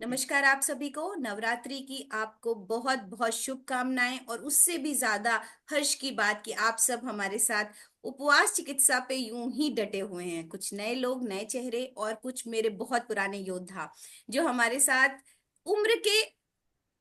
नमस्कार आप सभी को। नवरात्रि की आपको बहुत बहुत शुभकामनाएं और उससे भी ज्यादा हर्ष की बात कि आप सब हमारे साथ उपवास चिकित्सा पे यूं ही डटे हुए हैं। कुछ नए लोग, नए चेहरे और कुछ मेरे बहुत पुराने योद्धा जो हमारे साथ उम्र के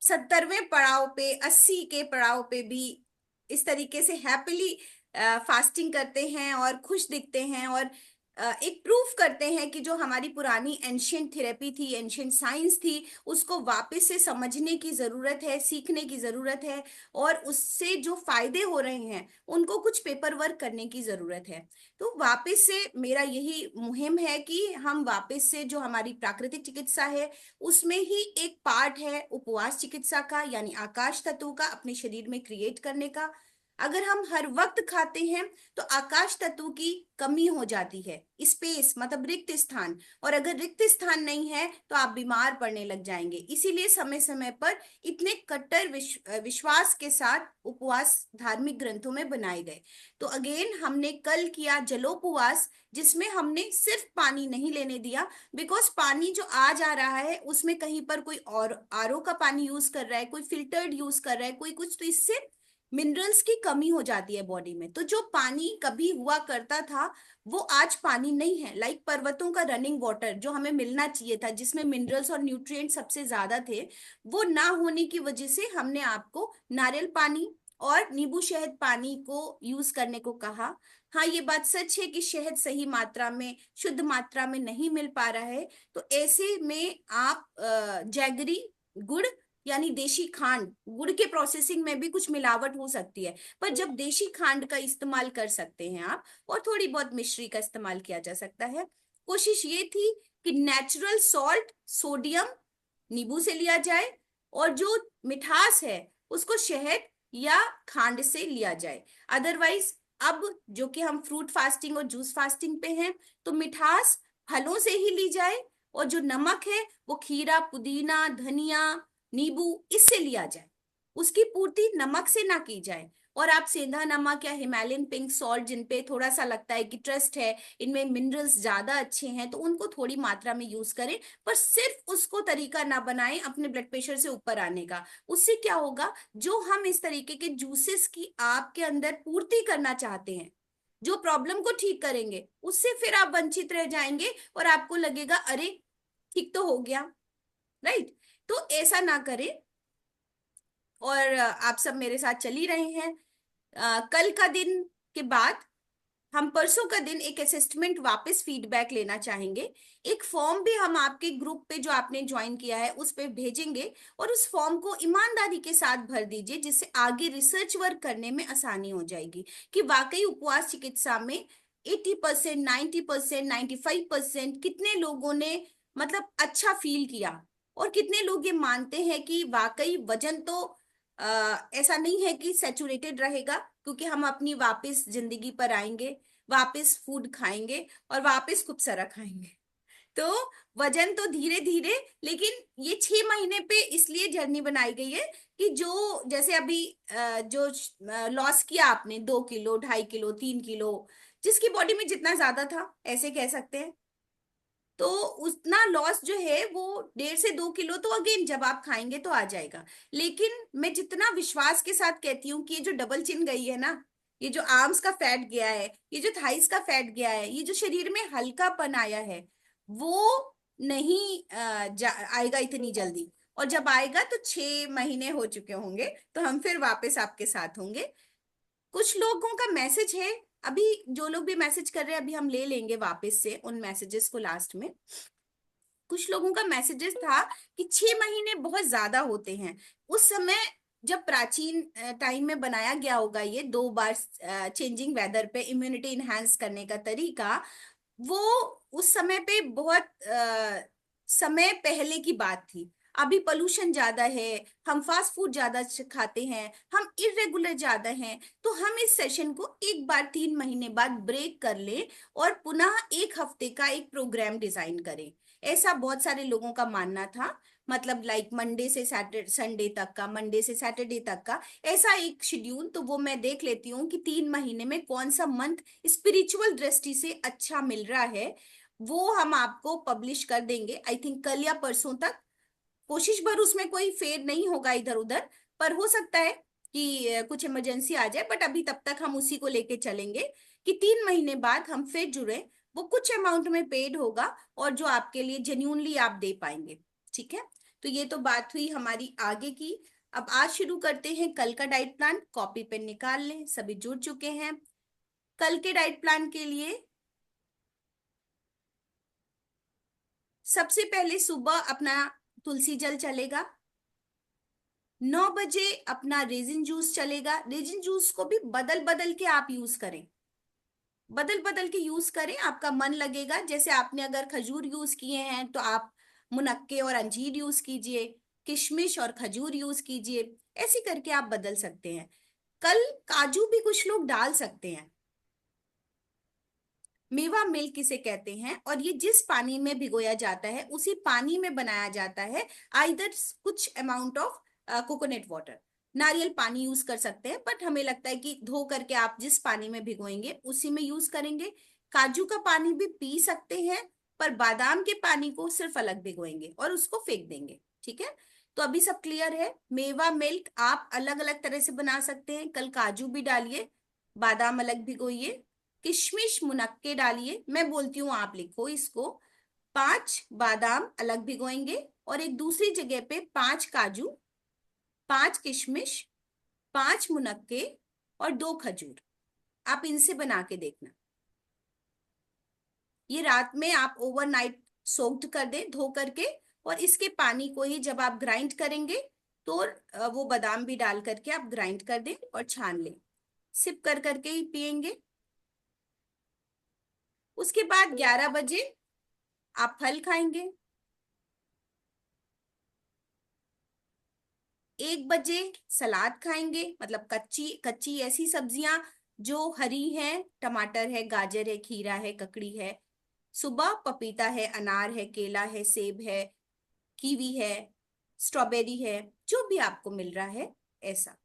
70वें पड़ाव पे, 80 के पड़ाव पे भी इस तरीके से हैप्पीली फास्टिंग करते हैं और खुश दिखते हैं और एक प्रूफ करते हैं कि जो हमारी पुरानी एंशियंट थेरेपी थी, एंशियंट साइंस थी, उसको वापस से समझने की जरूरत है, सीखने की जरूरत है और उससे जो फायदे हो रहे हैं उनको कुछ पेपर वर्क करने की जरूरत है। तो वापस से मेरा यही मुहिम है कि हम वापस से जो हमारी प्राकृतिक चिकित्सा है उसमें ही एक पार्ट है उपवास चिकित्सा का, यानी आकाश तत्व का अपने शरीर में क्रिएट करने का। अगर हम हर वक्त खाते हैं तो आकाश तत्व की कमी हो जाती है, स्पेस मतलब रिक्त स्थान। और अगर रिक्त स्थान नहीं है तो आप बीमार पड़ने लग जाएंगे। इसीलिए समय समय पर इतने कट्टर विश्वास के साथ उपवास धार्मिक ग्रंथों में बनाए गए। तो अगेन हमने कल किया जलोपवास, जिसमें हमने सिर्फ पानी नहीं लेने दिया। बिकॉज पानी जो आ जा रहा है उसमें कहीं पर कोई और आरओ का पानी यूज कर रहा है, कोई फिल्टर्ड यूज कर रहा है, कोई कुछ, तो इससे मिनरल्स की कमी हो जाती है बॉडी में। तो जो पानी कभी हुआ करता था वो आज पानी नहीं है। लाइक पर्वतों का रनिंग वाटर जो हमें मिलना चाहिए था, जिसमें मिनरल्स और न्यूट्रिएंट सबसे ज्यादा थे, वो ना होने की वजह से हमने आपको नारियल पानी और नींबू शहद पानी को यूज करने को कहा। हाँ, ये बात सच है कि शहद सही मात्रा में, शुद्ध मात्रा में नहीं मिल पा रहा है। तो ऐसे में आप जैगरी गुड़ यानी देशी खांड, गुड़ के प्रोसेसिंग में भी कुछ मिलावट हो सकती है, पर जब देशी खांड का इस्तेमाल कर सकते हैं आप, और थोड़ी बहुत मिश्री का इस्तेमाल किया जा सकता है। कोशिश ये थी कि नेचुरल सॉल्ट, सोडियम नींबू से लिया जाए और जो मिठास है उसको शहद या खांड से लिया जाए। अदरवाइज अब जो कि हम फ्रूट फास्टिंग और जूस फास्टिंग पे हैं, तो मिठास फलों से ही ली जाए और जो नमक है वो खीरा, पुदीना, धनिया, नींबू इससे लिया जाए। उसकी पूर्ति नमक से ना की जाए। और आप सेंधा नमक या हिमालयन पिंक सॉल्ट, जिन पे थोड़ा सा लगता है कि ट्रस्ट है, इनमें मिनरल्स ज्यादा अच्छे हैं, तो उनको थोड़ी मात्रा में यूज करें। पर सिर्फ उसको तरीका ना बनाएं अपने ब्लड प्रेशर से ऊपर आने का। उससे क्या होगा, जो हम इस तरीके के जूसेस की आपके अंदर पूर्ति करना चाहते हैं, जो प्रॉब्लम को ठीक करेंगे, उससे फिर आप वंचित रह जाएंगे और आपको लगेगा अरे ठीक तो हो गया। राइट। तो ऐसा ना करें। और आप सब मेरे साथ चल ही रहे हैं। कल का दिन के बाद हम परसों का दिन एक असेसमेंट वापस फीडबैक लेना चाहेंगे। एक फॉर्म भी हम आपके ग्रुप पे जो आपने ज्वाइन किया है उस पे भेजेंगे और उस फॉर्म को ईमानदारी के साथ भर दीजिए, जिससे आगे रिसर्च वर्क करने में आसानी हो जाएगी कि वाकई उपवास चिकित्सा में 80%, 90%, 95% कितने लोगों ने मतलब अच्छा फील किया, और कितने लोग ये मानते हैं कि वाकई वजन तो ऐसा नहीं है कि सैचुरेटेड रहेगा, क्योंकि हम अपनी वापस जिंदगी पर आएंगे, वापस फूड खाएंगे और वापस खूब सारा खाएंगे। तो वजन तो धीरे धीरे, लेकिन ये 6 महीने पे इसलिए जर्नी बनाई गई है कि जो जैसे अभी जो लॉस किया आपने, 2 किलो, 2.5 किलो, 3 किलो, जिसकी बॉडी में जितना ज्यादा था ऐसे कह सकते हैं, तो उतना लॉस जो है वो 1.5 से 2 किलो तो अगेन जब आप खाएंगे तो आ जाएगा। लेकिन मैं जितना विश्वास के साथ कहती हूँ कि ये जो डबल चिन गई है ना, ये जो आर्म्स का फैट गया है, ये जो थाइस का फैट गया है, ये जो शरीर में हल्कापन आया है, वो नहीं आएगा इतनी जल्दी। और जब आएगा तो 6 महीने हो चुके होंगे, तो हम फिर वापस आपके साथ होंगे। कुछ लोगों का मैसेज है, अभी जो लोग भी मैसेज कर रहे हैं अभी हम ले लेंगे वापस से उन मैसेजेस को लास्ट में। कुछ लोगों का मैसेजेस था कि 6 महीने बहुत ज्यादा होते हैं। उस समय जब प्राचीन टाइम में बनाया गया होगा ये 2 बार चेंजिंग वेदर पे इम्यूनिटी इनहेंस करने का तरीका, वो उस समय पे बहुत समय पहले की बात थी। अभी पोल्यूशन ज्यादा है, हम फास्ट फूड ज्यादा खाते हैं, हम इरेगुलर ज्यादा हैं, तो हम इस सेशन को एक बार 3 महीने बाद ब्रेक कर ले और पुनः एक हफ्ते का एक प्रोग्राम डिजाइन करें। ऐसा बहुत सारे लोगों का मानना था। मतलब लाइक मंडे से सैटरडे, संडे तक का, मंडे से सैटरडे तक का ऐसा एक शेड्यूल। तो वो मैं देख लेती हूँ कि 3 महीने में कौन सा मंथ स्पिरिचुअल दृष्टि से अच्छा मिल रहा है, वो हम आपको पब्लिश कर देंगे आई थिंक कल या परसों तक। कोशिश भर उसमें कोई फेड नहीं होगा इधर उधर, पर हो सकता है कि कुछ इमरजेंसी आ जाए, बट अभी तब तक हम उसी को लेके चलेंगे कि 3 महीने बाद हम फिर जुड़े, वो कुछ अमाउंट में पेड होगा और जो आपके लिए जेन्यूनली आप दे पाएंगे। ठीक है, तो ये तो बात हुई हमारी आगे की। अब आज शुरू करते हैं कल का डाइट प्लान। कॉपी पेन निकाल लें, सभी जुड़ चुके हैं। कल के डाइट प्लान के लिए सबसे पहले सुबह अपना तुलसी जल चलेगा। 9 बजे अपना रेजिन जूस चलेगा। रेजिन जूस को भी बदल बदल के आप यूज करें, बदल बदल के यूज करें, आपका मन लगेगा। जैसे आपने अगर खजूर यूज किए हैं तो आप मुनक्के और अंजीर यूज कीजिए, किशमिश और खजूर यूज कीजिए, ऐसे करके आप बदल सकते हैं। कल काजू भी कुछ लोग डाल सकते हैं। मेवा मिल्क इसे कहते हैं, और ये जिस पानी में भिगोया जाता है उसी पानी में बनाया जाता है। आइदर कुछ अमाउंट ऑफ कोकोनट वाटर, नारियल पानी यूज कर सकते हैं, बट हमें लगता है कि धो करके आप जिस पानी में भिगोएंगे उसी में यूज करेंगे। काजू का पानी भी पी सकते हैं, पर बादाम के पानी को सिर्फ अलग भिगोएंगे और उसको फेंक देंगे। ठीक है, तो अभी सब क्लियर है। मेवा मिल्क आप अलग अलग तरह से बना सकते हैं। कल काजू भी डालिए, बादाम अलग भिगोइए, किशमिश मुनक्के डालिए, मैं बोलती हूँ आप लिखो इसको। 5 बादाम अलग भिगोएंगे और एक दूसरी जगह पे 5 काजू, 5 किशमिश, 5 मुनक्के और 2 खजूर। आप इनसे बना के देखना। ये रात में आप ओवरनाइट सोक्ड कर दें धो करके, और इसके पानी को ही जब आप ग्राइंड करेंगे तो वो बादाम भी डाल करके आप ग्राइंड कर दें और छान लें। सिप कर करके ही पियेंगे। उसके बाद 11 बजे आप फल खाएंगे। 1 बजे सलाद खाएंगे, मतलब कच्ची कच्ची ऐसी सब्जियां जो हरी हैं, टमाटर है, गाजर है, खीरा है, ककड़ी है। सुबह पपीता है, अनार है, केला है, सेब है, कीवी है, स्ट्रॉबेरी है, जो भी आपको मिल रहा है ऐसा।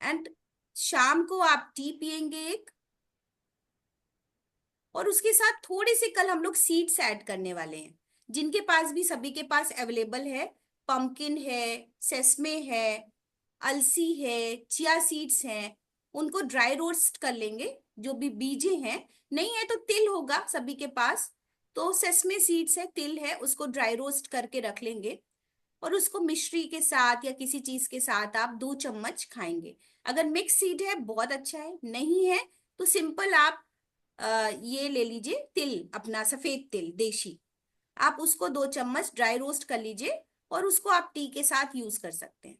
एंड शाम को आप टी पियेंगे एक, और उसके साथ थोड़े से कल हम लोग सीड्स ऐड करने वाले हैं, जिनके पास भी, सभी के पास अवेलेबल है। पंपकिन है, सेसमे है, अलसी है, चिया सीड्स हैं, उनको ड्राई रोस्ट कर लेंगे। जो भी बीजे हैं, नहीं है तो तिल होगा सभी के पास, तो सेसमे सीड्स है, तिल है, उसको ड्राई रोस्ट करके रख लेंगे। और उसको मिश्री के साथ या किसी चीज के साथ आप 2 चम्मच खाएंगे। अगर मिक्स सीड है बहुत अच्छा है, नहीं है तो सिंपल आप ये ले लीजिए, तिल अपना सफेद तिल देशी, आप उसको 2 चम्मच ड्राई रोस्ट कर लीजिए और उसको आप टी के साथ यूज कर सकते हैं।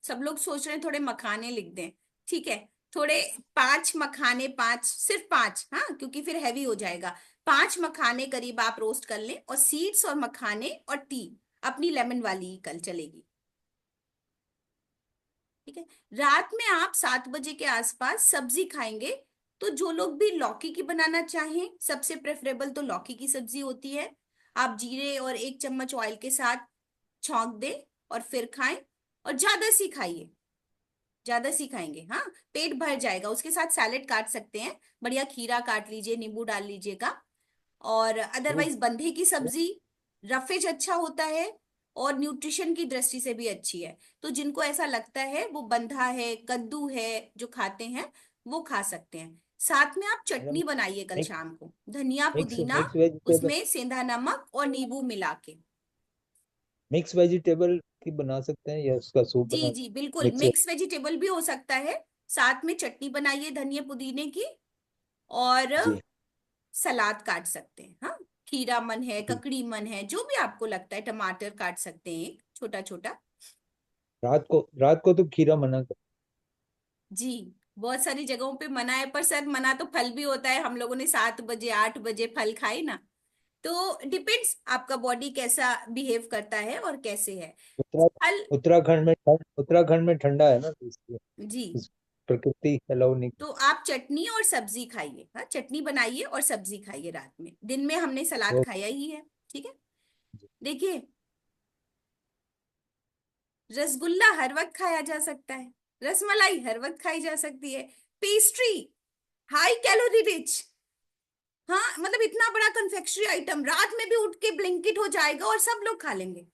सब लोग सोच रहे हैं थोड़े मखाने लिख दें, ठीक है, थोड़े 5 मखाने, 5 सिर्फ 5, हाँ, क्योंकि फिर हैवी हो जाएगा। 5 मखाने करीब आप रोस्ट कर लें, और सीड्स और मखाने और टी अपनी लेमन वाली ही कल चलेगी। ठीक है, रात में आप 7 बजे के आसपास सब्जी खाएंगे। तो जो लोग भी लौकी की बनाना चाहें, सबसे प्रेफरेबल तो लौकी की सब्जी होती है। आप जीरे और 1 चम्मच ऑयल के साथ छौंक दें और फिर खाएं, और ज्यादा सी खाइए, ज्यादा सी खाएंगे, हाँ, पेट भर जाएगा। उसके साथ सैलेड काट सकते हैं, बढ़िया खीरा काट लीजिए, नींबू डाल लीजिएगा। और वो अदरवाइज बंधे की सब्जी, रफेज अच्छा होता है और न्यूट्रिशन की दृष्टि से भी अच्छी है। तो जिनको ऐसा लगता है वो बंधा है, कद्दू है जो खाते हैं, वो खा सकते हैं। साथ में आप चटनी बनाइए कल मिक्स शाम को, धनिया मिक्स पुदीना, मिक्स वेजिटेबल उसमें सेंधा नमक और नींबू मिला के। मिक्स वेजिटेबल की बना सकते हैं या उसका सूप जी बना जी बिल्कुल, मिक्स मिक्स वेजिटेबल भी हो सकता है। साथ में चटनी बनाइए धनिया पुदीने की, और जी सलाद काट सकते हैं, हाँ, खीरा मन है, जी। ककड़ी मन है, जो भी आपको लगता है, टमाटर काट सकते हैं एक छोटा छोटा। रात को तो खीरा मना कर। जी, बहुत सारी जगहों पे मना है, पर सर मना तो फल भी होता है। हम लोगों ने 7 बजे 8 बजे फल खाए ना, तो डिपेंड्स आपका बॉडी कैसा बिहेव करता है और कैसे है। उत्तरा फल, उत्तराखंड में ठंडा है ना, तो इसलिए जी, इस प्रकृति अलाउ नहीं तो आप चटनी और सब्जी खाइए, हाँ, चटनी बनाइए और सब्जी खाइए रात में। दिन में हमने सलाद वो खाया ही है। ठीक है, देखिए, रसगुल्ला हर वक्त खाया जा सकता है, रसमलाई हर वक्त खाई जा सकती है, पेस्ट्री हाई कैलोरी रिच, हाँ मतलब इतना बड़ा कन्फेक्शनरी आइटम रात में भी उठ के ब्लिंकिट हो जाएगा और सब लोग खा लेंगे।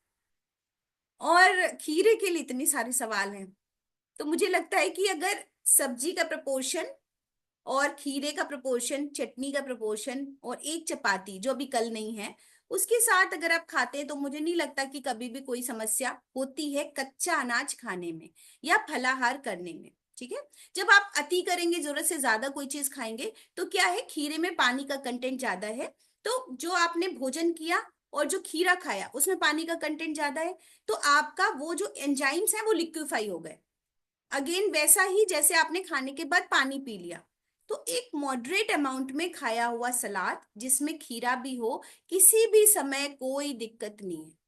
और खीरे के लिए इतने सारे सवाल हैं। तो मुझे लगता है कि अगर सब्जी का प्रपोर्शन और खीरे का प्रपोर्शन, चटनी का प्रपोर्शन और एक चपाती जो अभी कल नहीं है, उसके साथ अगर आप खाते हैं तो मुझे नहीं लगता कि कभी भी कोई समस्या होती है कच्चा अनाज खाने में या फलाहार करने में। ठीक है। जब आप अति करेंगे, जरूरत से ज्यादा कोई चीज खाएंगे, तो क्या है, खीरे में पानी का कंटेंट ज्यादा है। तो जो आपने भोजन किया और जो खीरा खाया उसमें पानी का कंटेंट ज्यादा है, तो आपका वो जो एंजाइम्स है वो लिक्विफाई हो गए। अगेन वैसा ही जैसे आपने खाने के बाद पानी पी लिया। तो एक मॉडरेट अमाउंट में खाया हुआ सलाद जिसमें खीरा भी हो, किसी भी समय कोई दिक्कत नहीं है।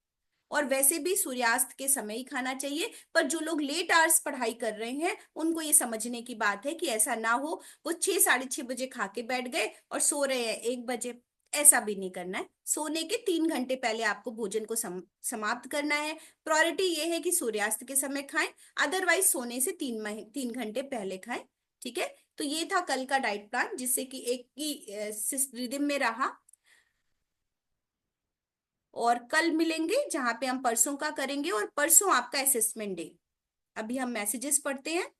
और वैसे भी सूर्यास्त के समय ही खाना चाहिए। पर जो लोग लेट आवर्स पढ़ाई कर रहे हैं उनको ये समझने की बात है कि ऐसा ना हो वो 6 साढ़े 6 बजे खा के बैठ गए और सो रहे हैं 1 बजे। ऐसा भी नहीं करना है। सोने के 3 घंटे पहले आपको भोजन को समाप्त करना है। प्रायोरिटी ये है कि सूर्यास्त के समय खाएं, अदरवाइज सोने से 3 घंटे पहले खाएं। ठीक है। तो ये था कल का डाइट प्लान, जिससे कि एक ही रिदम में रहा। और कल मिलेंगे जहां पे हम परसों का करेंगे, और परसों आपका असेसमेंट डे। अभी हम मैसेजेस पढ़ते हैं।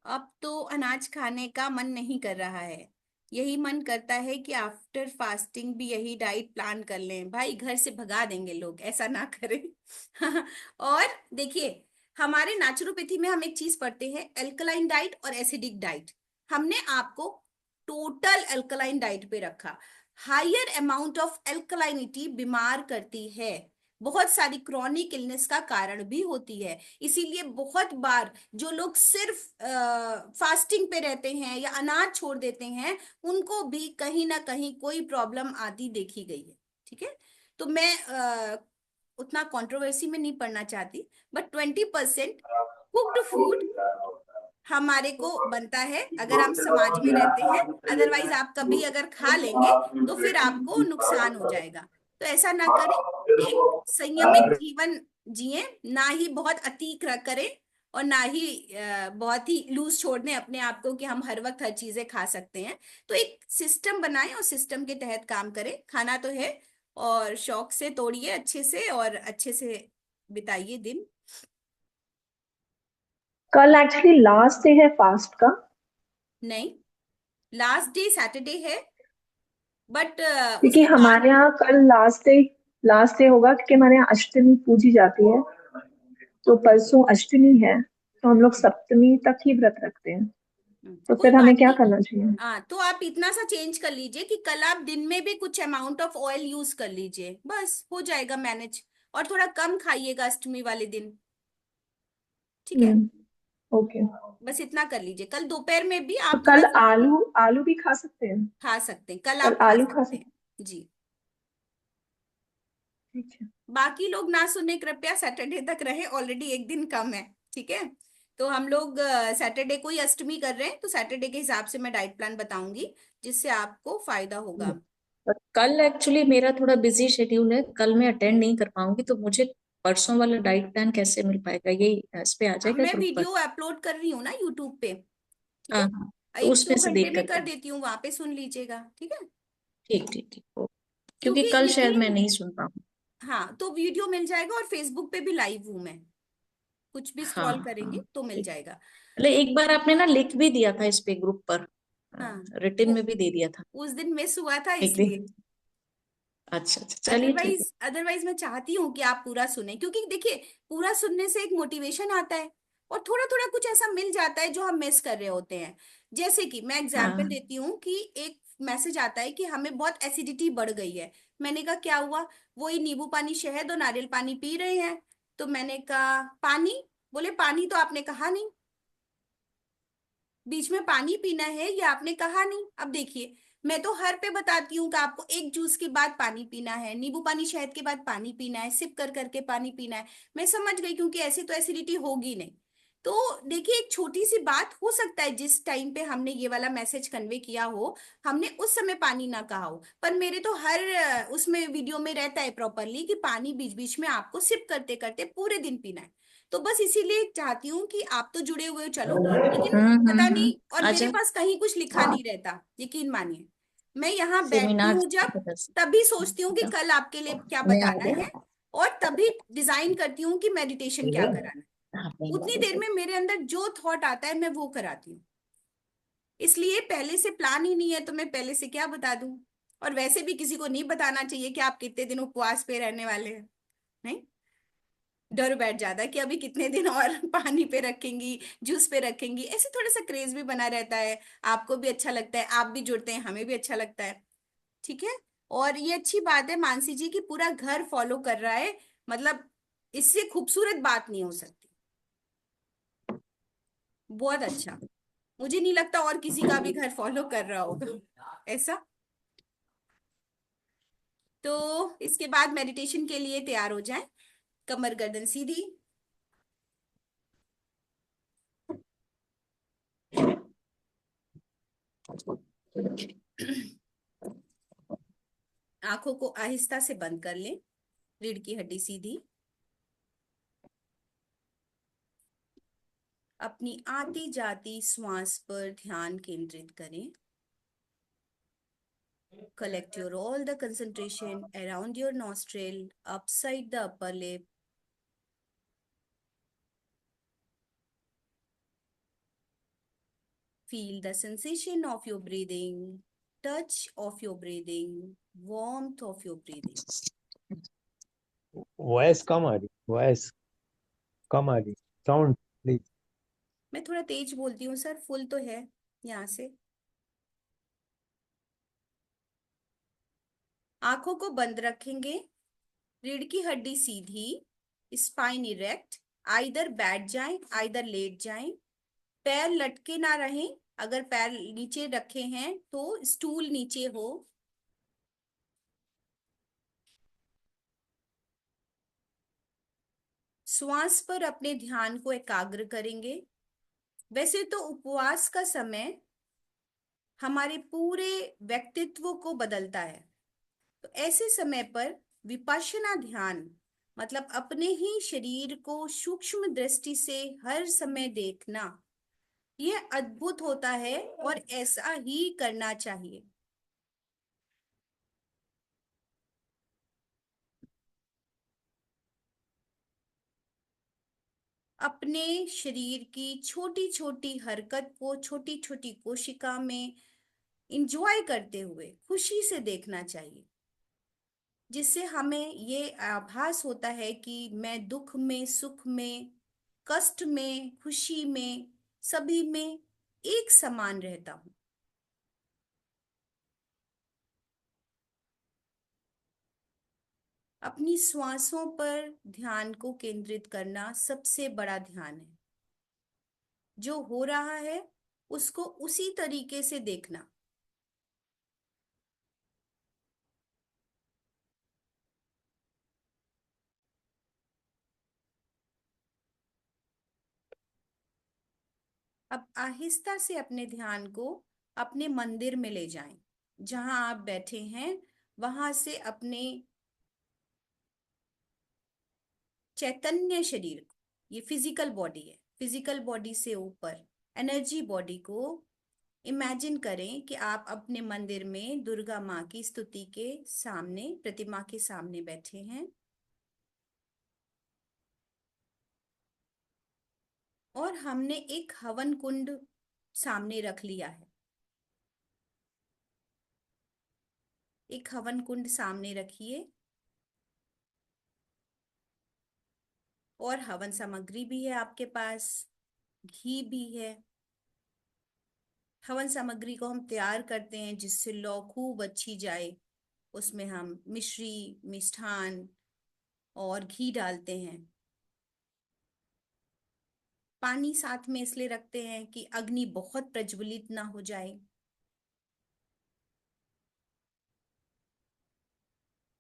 अब तो अनाज खाने का मन नहीं कर रहा है। यही मन करता है कि आफ्टर फास्टिंग भी यही डाइट प्लान कर लें। भाई घर से भगा देंगे लोग, ऐसा ना करें। और देखिए, हमारे नेचुरोपैथी में हम एक चीज पढ़ते हैं, एल्कलाइन डाइट और एसिडिक डाइट। हमने आपको टोटल एल्कलाइन डाइट पे रखा। हायर अमाउंट ऑफ एल्कलाइनिटी बीमार करती है, बहुत सारी क्रॉनिक इलनेस का कारण भी होती है। इसीलिए बहुत बार जो लोग सिर्फ फास्टिंग पे रहते हैं या अनाज छोड़ देते हैं, उनको भी कहीं ना कहीं कोई प्रॉब्लम आती देखी गई है। ठीक है। तो मैं उतना कंट्रोवर्सी में नहीं पढ़ना चाहती, बट 20% कुक्ड फूड हमारे को बनता है अगर हम समाज में रहते हैं। अदरवाइज आप कभी अगर खा लेंगे तो फिर आपको नुकसान हो जाएगा। तो ऐसा ना करें। एक संयमित जीवन जिए, ना ही बहुत अति करें और ना ही बहुत ही लूज छोड़ दें अपने आप को कि हम हर वक्त हर चीजें खा सकते हैं। तो एक सिस्टम बनाएं और सिस्टम के तहत काम करें। खाना तो है, और शौक से तोड़िए अच्छे से और अच्छे से बिताइए दिन। कल एक्चुअली लास्ट डे है फास्ट का। नहीं, लास्ट डे सैटरडे है, बट क्योंकि उसके बाद। हमारे यहाँ कल लास्ट डे होगा, क्योंकि हमारे यहाँ अष्टमी पूजी जाती है। तो परसों अष्टमी है, तो हम लोग सप्तमी तक ही व्रत रखते हैं। तो कोई फिर हमें बात क्या नहीं। करना चाहिए? हाँ, तो आप इतना सा चेंज कर लीजिए कि कल आप दिन में भी कुछ अमाउंट ऑफ ऑयल यूज कर लीजिए, बस हो जाएगा मैनेज। और थोड़ा कम खाइएगा अष्टमी वाले दिन। ठीक है। हम्म। ओके। बस इतना कर लीजिए, कल दोपहर में भी तो आप थोड़ा कल सा आलू आलू भी खा सकते हैं? खा सकते हैं, कल कल आप खा आलू खा सकते हैं। सकते जी। हैं? ठीक है। बाकी लोग ना सुने कृपया, सैटरडे तक रहे, ऑलरेडी एक दिन कम है। ठीक है। तो हम लोग सैटरडे को ही अष्टमी कर रहे हैं, तो सैटरडे के हिसाब से मैं डाइट प्लान बताऊंगी जिससे आपको फायदा होगा। और कल एक्चुअली मेरा थोड़ा बिजी शेड्यूल है, कल मैं अटेंड नहीं कर पाऊंगी, तो मुझे परसों वाला डाइट प्लान कैसे मिल पाएगा? ये इस पे आ जाएगा मैं ग्रुप पर? वीडियो अपलोड कर रही हूँ ना यूट्यूब पे। ठीक हाँ है। हाँ, तो एक उसमें दो से घंटे देख में करके। कर देती हूँ, वहां पे सुन लीजिएगा। ठीक है। ठीक ठीक ठीक, ओ। क्योंकि क्योंकि कल शायद मैं यकीन, नहीं सुन पाऊँ। हाँ तो वीडियो मिल जाएगा, और फेसबुक पे भी लाइव हूँ मैं, कुछ भी हाँ स्क्रॉल करेंगे हाँ, तो मिल ठीक। जाएगा। मतलब एक बार आपने ना लिख भी दिया था इस पे ग्रुप पर, हाँ, रिटिन वो में भी दे दिया था उस दिन मिस हुआ था एक दिन। इसलिए। अच्छा अच्छा, चलिए ठीक है। अदरवाइज अदरवाइज मैं चाहती हूँ कि आप पूरा सुने, क्योंकि देखिए पूरा सुनने से एक मोटिवेशन आता है, और थोड़ा थोड़ा कुछ ऐसा मिल जाता है जो हम मिस कर रहे होते हैं। जैसे कि मैं एग्जांपल हाँ देती हूँ कि एक मैसेज आता है कि हमें बहुत एसिडिटी बढ़ गई है। मैंने कहा क्या हुआ? वही नींबू पानी, शहद और नारियल पानी पी रहे हैं। तो मैंने कहा पानी, बोले पानी तो आपने कहा नहीं, बीच में पानी पीना है ये आपने कहा नहीं। अब देखिए, मैं तो हर पे बताती हूँ कि आपको एक जूस के बाद पानी पीना है, नींबू पानी शहद के बाद पानी पीना है, सिप कर करके पानी पीना है। मैं समझ गई, क्योंकि ऐसे तो एसिडिटी होगी नहीं। तो देखिए, एक छोटी सी बात हो सकता है, जिस टाइम पे हमने ये वाला मैसेज कन्वे किया हो, हमने उस समय पानी ना कहा हो, पर मेरे तो हर उसमें वीडियो में रहता है प्रॉपरली कि पानी बीच बीच में आपको सिप करते करते पूरे दिन पीना है। तो बस इसीलिए चाहती हूँ कि आप तो जुड़े हुए हो, चलो, लेकिन पता नहीं, और मेरे आजा। पास कहीं कुछ लिखा नहीं रहता, यकीन मानिए। मैं यहाँ बैठती सेमिनार हूँ जब, बता तभी सोचती हूँ कि सकता कल आपके लिए क्या मैं आ बताना गया। है, और तभी डिजाइन करती हूँ कि मेडिटेशन क्या कराना है। हाँ, उतनी देर में मेरे अंदर जो थॉट आता है मैं वो कराती हूँ। इसलिए पहले से प्लान ही नहीं है तो मैं पहले से क्या बता दूं। और वैसे भी किसी को नहीं बताना चाहिए कि आप कितने दिन उपवास पे रहने वाले हैं। नहीं, डर बैठ जाता है कि अभी कितने दिन और पानी पे रखेंगी, जूस पे रखेंगी, ऐसे थोड़ा सा क्रेज भी बना रहता है। आपको भी अच्छा लगता है, आप भी जुड़ते हैं, हमें भी अच्छा लगता है। ठीक है। और ये अच्छी बात है मानसी जी की पूरा घर फॉलो कर रहा है, मतलब इससे खूबसूरत बात नहीं हो सकती। बहुत अच्छा। मुझे नहीं लगता और किसी का भी घर फॉलो कर रहा होगा ऐसा। तो इसके बाद मेडिटेशन के लिए तैयार हो जाएं। कमर गर्दन सीधी, आंखों को आहिस्ता से बंद कर लें, रीढ़ की हड्डी सीधी। अपनी आती जाती श्वास पर ध्यान केंद्रित करें। Collect your all the concentration around your nostril, upside the upper lip. Feel the sensation of your breathing, touch of your breathing, warmth of your breathing. Voice कम आ रही, वॉइस कम आ रही, साउंड प्लीज। मैं थोड़ा तेज बोलती हूँ सर, फुल तो है यहाँ से। आंखों को बंद रखेंगे, रीढ़ की हड्डी सीधी, स्पाइन इरेक्ट। आइदर बैठ जाएं, आइदर लेट जाएं। पैर लटके ना रहें, अगर पैर नीचे रखे हैं तो स्टूल नीचे हो। श्वास पर अपने ध्यान को एकाग्र करेंगे। वैसे तो उपवास का समय हमारे पूरे व्यक्तित्व को बदलता है, तो ऐसे समय पर विपश्यना ध्यान, मतलब अपने ही शरीर को सूक्ष्म दृष्टि से हर समय देखना, यह अद्भुत होता है और ऐसा ही करना चाहिए। अपने शरीर की छोटी छोटी हरकत को छोटी छोटी कोशिका में इंजॉय करते हुए खुशी से देखना चाहिए, जिससे हमें ये आभास होता है कि मैं दुख में, सुख में, कष्ट में, खुशी में, सभी में एक समान रहता हूं। अपनी श्वासों पर ध्यान को केंद्रित करना सबसे बड़ा ध्यान है। जो हो रहा है उसको उसी तरीके से देखना। अब आहिस्ता से अपने ध्यान को अपने मंदिर में ले जाएं, जहां आप बैठे हैं वहां से अपने चैतन्य शरीर को, ये फिजिकल बॉडी है, फिजिकल बॉडी से ऊपर एनर्जी बॉडी को इमेजिन करें कि आप अपने मंदिर में दुर्गा माँ की स्तुति के सामने, प्रतिमा के सामने बैठे हैं, और हमने एक हवन कुंड सामने रख लिया है। एक हवन कुंड सामने रखिए, और हवन सामग्री भी है आपके पास, घी भी है। हवन सामग्री को हम तैयार करते हैं जिससे लौ खूब अच्छी जाए। उसमें हम मिश्री, मिष्ठान और घी डालते हैं। पानी साथ में इसलिए रखते हैं कि अग्नि बहुत प्रज्वलित ना हो जाए।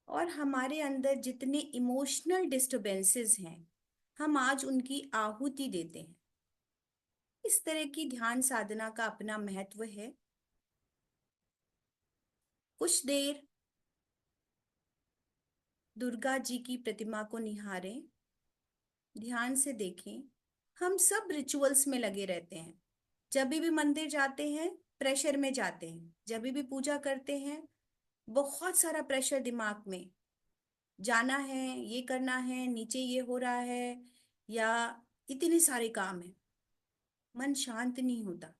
और हमारे अंदर जितने इमोशनल डिस्टरबेंसेस हैं, हम आज उनकी आहुति देते हैं। इस तरह की ध्यान साधना का अपना महत्व है। कुछ देर दुर्गा जी की प्रतिमा को निहारें, ध्यान से देखें। हम सब रिचुअल्स में लगे रहते हैं। जब भी मंदिर जाते हैं प्रेशर में जाते हैं, जब भी पूजा करते हैं बहुत सारा प्रेशर दिमाग में, जाना है, ये करना है, नीचे ये हो रहा है, या इतने सारे काम है, मन शांत नहीं होता।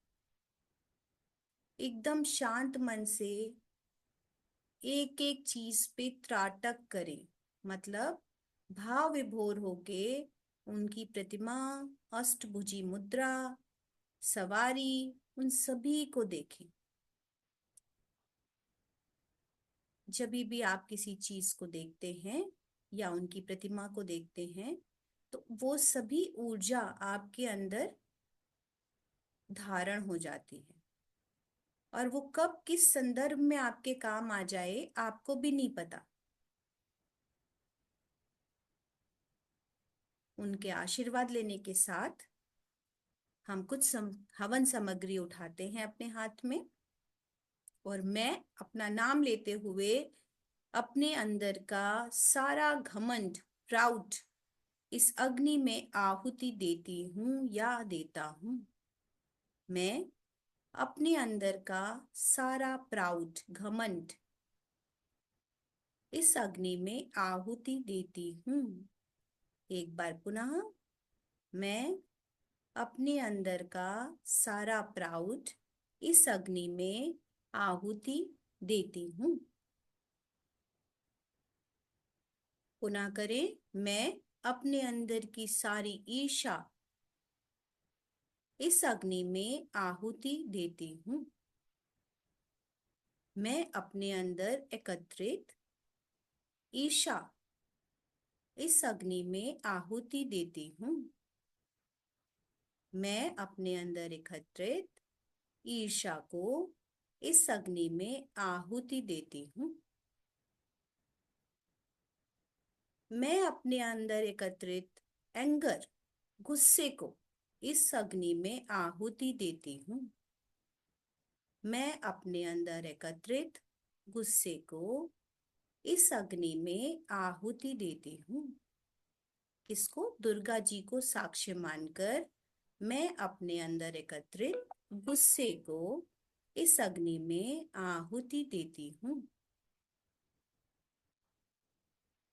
एकदम शांत मन से एक एक चीज पे त्राटक करें, मतलब भाव विभोर होके उनकी प्रतिमा, अष्टभुजी मुद्रा, सवारी, उन सभी को देखें। जब भी आप किसी चीज को देखते हैं या उनकी प्रतिमा को देखते हैं तो वो सभी ऊर्जा आपके अंदर धारण हो जाती है, और वो कब किस संदर्भ में आपके काम आ जाए आपको भी नहीं पता। उनके आशीर्वाद लेने के साथ हम कुछ हवन सामग्री उठाते हैं अपने हाथ में, और मैं अपना नाम लेते हुए अपने अंदर का सारा घमंड, प्राउड इस अग्नि में आहुति देती हूँ या देता हूँ। मैं अपने अंदर का सारा प्राउड, घमंड इस अग्नि में आहुति देती हूँ। एक बार पुनः, मैं अपने अंदर का सारा प्राउड इस अग्नि में आहुति देती हूँ। पुनः करें, मैं अपने अंदर की सारी ईर्ष्या इस अग्नि में आहुति देती हूँ। मैं अपने अंदर एकत्रित ईर्ष्या इस अग्नि में आहुति देती हूँ। मैं अपने अंदर एकत्रित ईर्ष्या को इस अग्नि में आहुति देती हूँ। मैं अपने अंदर एकत्रित एंगर, गुस्से को इस अग्नि में आहुति देती हूँ। मैं अपने अंदर एकत्रित गुस्से को इस अग्नि में आहुति देती हूँ। किसको? दुर्गा जी को साक्ष्य मानकर मैं अपने अंदर एकत्रित गुस्से को इस अग्नि में आहुति देती हूँ।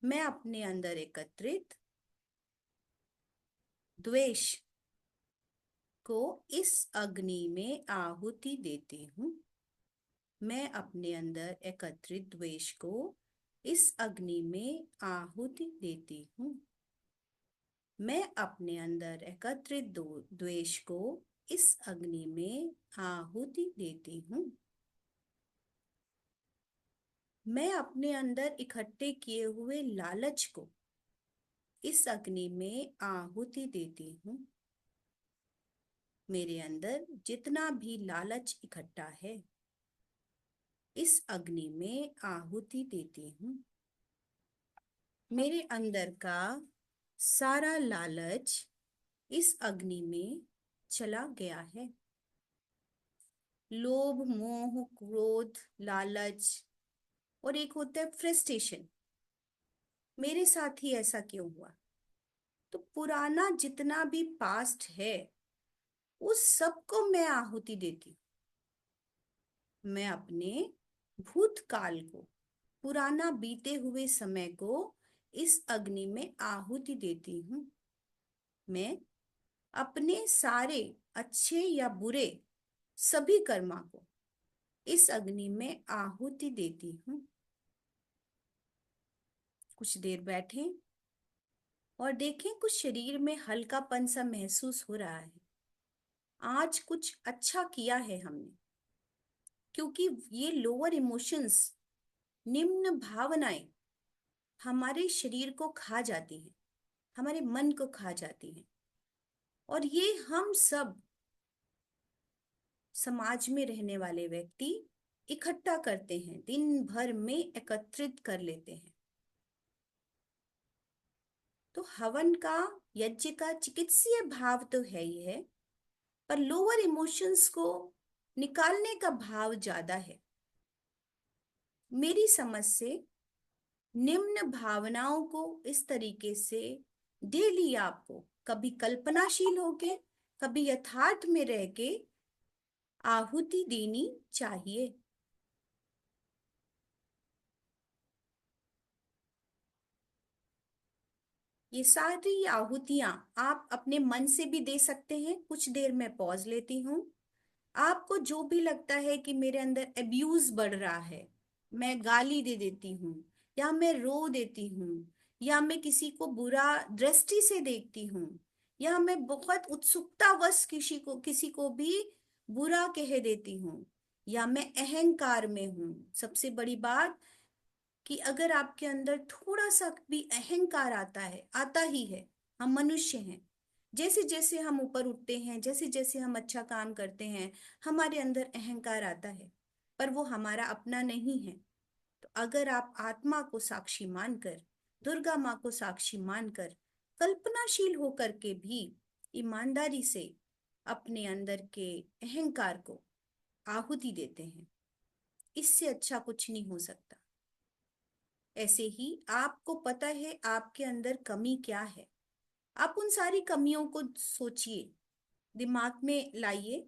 मैं अपने अंदर एकत्रित द्वेष को इस अग्नि में आहुति देती हूँ। मैं अपने अंदर एकत्रित द्वेष को इस अग्नि में आहुति देती हूँ। मैं अपने अंदर एकत्रित द्वेष को इस अग्नि में आहुति देती हूँ। मैं अपने अंदर इकट्ठे किए हुए लालच को इस अग्नि में आहुति देती हूँ। मेरे अंदर जितना भी लालच इकट्ठा है इस अग्नि में आहुति देती हूँ। मेरे अंदर का सारा लालच इस अग्नि में चला गया है। लोभ, मोह, क्रोध, लालच, और एक होता है फ्रस्ट्रेशन, मेरे साथ ही ऐसा क्यों हुआ। तो पुराना जितना भी पास्ट है उस सबको मैं आहुति देती हूँ। मैं अपने भूतकाल को, पुराना बीते हुए समय को इस अग्नि में आहुति देती हूँ। मैं अपने सारे अच्छे या बुरे सभी कर्मा को इस अग्नि में आहुति देती हूँ। कुछ देर बैठें और देखें कुछ शरीर में हल्कापन सा महसूस हो रहा है। आज कुछ अच्छा किया है हमने, क्योंकि ये लोअर इमोशंस, निम्न भावनाएं हमारे शरीर को खा जाती हैं, हमारे मन को खा जाती हैं, और ये हम सब समाज में रहने वाले व्यक्ति इकट्ठा करते हैं, दिन भर में एकत्रित कर लेते हैं। तो हवन का, यज्ञ का चिकित्सीय भाव तो है ही है, पर लोअर इमोशंस को निकालने का भाव ज्यादा है। मेरी समझ से निम्न भावनाओं को इस तरीके से डेली आपको कभी कल्पनाशील होके, कभी यथार्थ में रह के आहुति देनी चाहिए। ये सारी आहुतियां आप अपने मन से भी दे सकते हैं। कुछ देर में पॉज लेती हूँ। आपको जो भी लगता है कि मेरे अंदर अब्यूज बढ़ रहा है, मैं गाली दे देती हूँ, या मैं रो देती हूँ, या मैं किसी को बुरा दृष्टि से देखती हूँ, या मैं बहुत उत्सुकतावश किसी को भी बुरा कह देती हूँ, या मैं अहंकार में हूँ। सबसे बड़ी बात कि अगर आपके अंदर थोड़ा सा भी अहंकार आता है, आता ही है, हम मनुष्य हैं, जैसे जैसे हम ऊपर उठते हैं, जैसे जैसे हम अच्छा काम करते हैं, हमारे अंदर अहंकार आता है, पर वो हमारा अपना नहीं है। तो अगर आप आत्मा को साक्षी मानकर, दुर्गा माँ को साक्षी मानकर, कल्पनाशील होकर के भी ईमानदारी से अपने अंदर के अहंकार को आहुति देते हैं, इससे अच्छा कुछ नहीं हो सकता। ऐसे ही आपको पता है आपके अंदर कमी क्या है, आप उन सारी कमियों को सोचिए, दिमाग में लाइए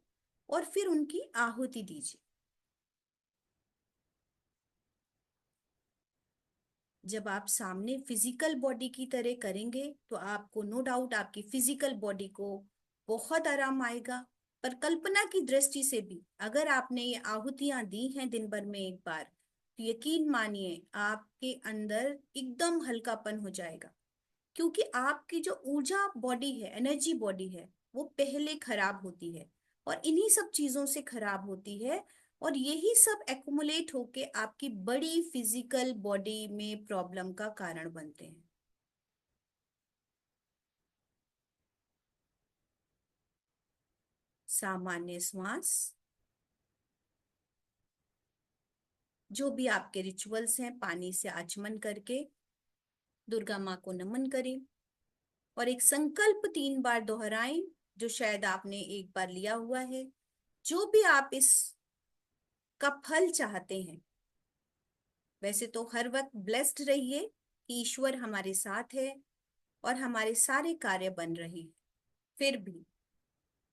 और फिर उनकी आहुति दीजिए। जब आप सामने फिजिकल बॉडी की तरह करेंगे तो आपको नो डाउट आपकी फिजिकल बॉडी को बहुत आराम आएगा। पर कल्पना की दृष्टि से भी अगर आपने ये आहुतियां दी हैं दिन भर में एक बार, तो यकीन मानिए आपके अंदर एकदम हल्कापन हो जाएगा। क्योंकि आपकी जो ऊर्जा बॉडी है, एनर्जी बॉडी है, वो पहले खराब होती है और इन्हीं सब चीजों से खराब होती है, और यही सब एक्युमुलेट होके आपकी बड़ी फिजिकल बॉडी में प्रॉब्लम का कारण बनते हैं। सामान्य श्वास, जो भी आपके रिचुअल्स हैं, पानी से आचमन करके दुर्गा माँ को नमन करें और एक संकल्प 3 बार दोहराएं, जो शायद आपने एक बार लिया हुआ है। जो भी आप इस का फल चाहते हैं, वैसे तो हर वक्त ब्लेस्ड रहिए कि ईश्वर हमारे साथ है और हमारे सारे कार्य बन रहे हैं। फिर भी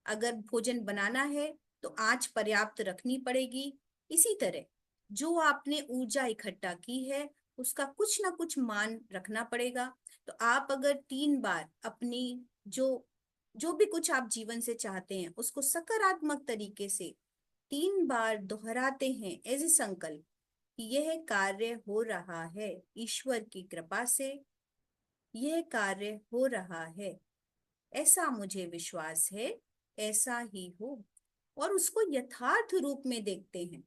अगर भोजन बनाना है तो आंच पर्याप्त रखनी पड़ेगी। इसी तरह जो आपने ऊर्जा इकट्ठा की है उसका कुछ ना कुछ मान रखना पड़ेगा। तो आप अगर 3 बार अपनी जो जो भी कुछ आप जीवन से चाहते हैं उसको सकारात्मक तरीके से 3 बार दोहराते हैं एज ए संकल्प कि यह कार्य हो रहा है, ईश्वर की कृपा से यह कार्य हो रहा है, ऐसा मुझे विश्वास है, ऐसा ही हो, और उसको यथार्थ रूप में देखते हैं,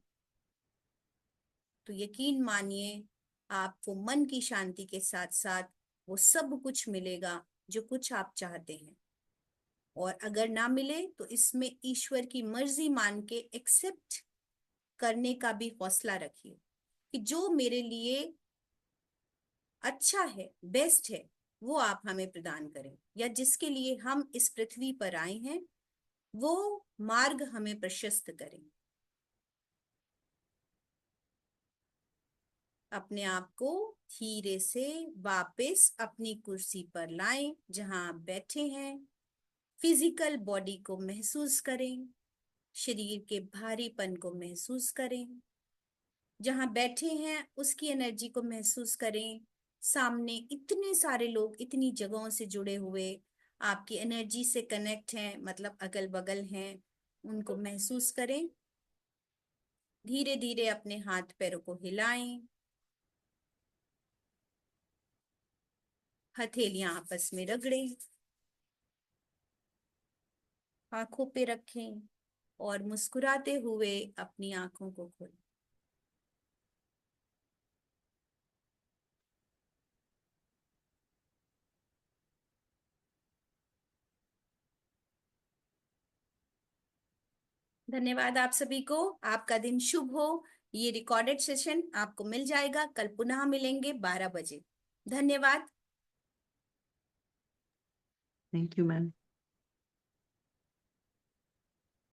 तो यकीन मानिए आपको मन की शांति के साथ साथ वो सब कुछ मिलेगा जो कुछ आप चाहते हैं। और अगर ना मिले तो इसमें ईश्वर की मर्जी मान के एक्सेप्ट करने का भी हौसला रखिए कि जो मेरे लिए अच्छा है, बेस्ट है, वो आप हमें प्रदान करें, या जिसके लिए हम इस पृथ्वी पर आए हैं वो मार्ग हमें प्रशस्त करें। अपने आप को धीरे से वापस अपनी कुर्सी पर लाएं जहां आप बैठे हैं। फिजिकल बॉडी को महसूस करें, शरीर के भारीपन को महसूस करें, जहां बैठे हैं उसकी एनर्जी को महसूस करें। सामने इतने सारे लोग इतनी जगहों से जुड़े हुए आपकी एनर्जी से कनेक्ट हैं, मतलब अगल बगल हैं, उनको महसूस करें। धीरे धीरे अपने हाथ पैरों को हिलाएं, हथेलियां आपस में रगड़ें, आंखों पे रखें और मुस्कुराते हुए अपनी आंखों को खोलें। धन्यवाद आप सभी को। आपका दिन शुभ हो। ये रिकॉर्डेड सेशन आपको मिल जाएगा, कल पुनः मिलेंगे 12 बजे। धन्यवाद। Thank you ma'am.